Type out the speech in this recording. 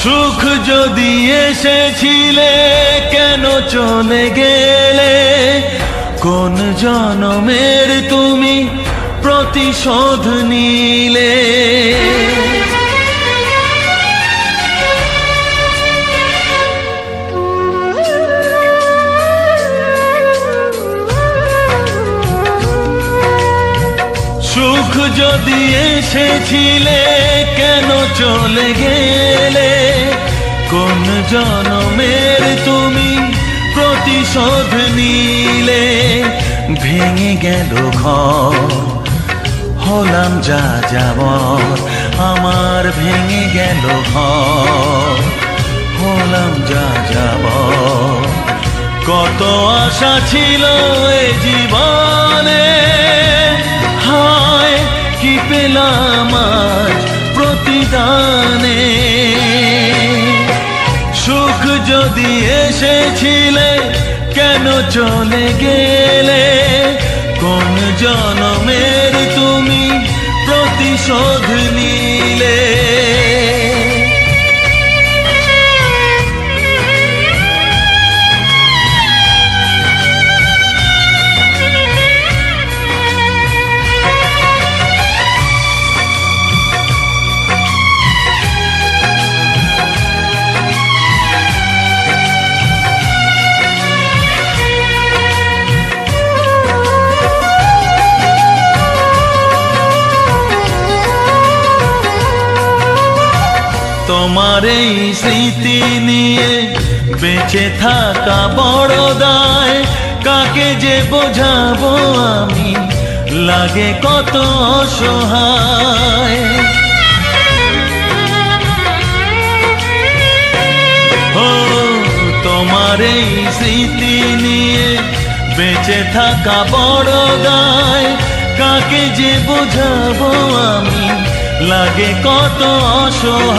সুখ যদি এসেছিলে কেন চলে গেলে, কোন জনমের তুমি প্রতিশোধ নিলে। সুখ যদি এসেছিলে কেন চলে গেলে, কোন জনমের তুমি প্রতিশোধ নিলে। ভেঙে গেল ঘর, হলাম যা যাবর, আমার ভেঙে গেল ঘর, হলাম যা যাবর। কত আশা ছিল এ জীবনে, হায় কি পেলাম আজ প্রতিদানে। সুখ যদি এসেছিলে কেন চলে গেলে, কোন জনমের তুমি প্রতিশোধ নিলে। তোমার এই স্মৃতি নিয়ে বেঁচে থাকা বড় দায়, কাকে যে বোঝাবো আমি, লাগে কত অসহায়। ও তোমার এই স্মৃতি নিয়ে বেঁচে থাকা বড় দায়, কাকে যে বোঝাবো আমি, লাগে কত অসহায়।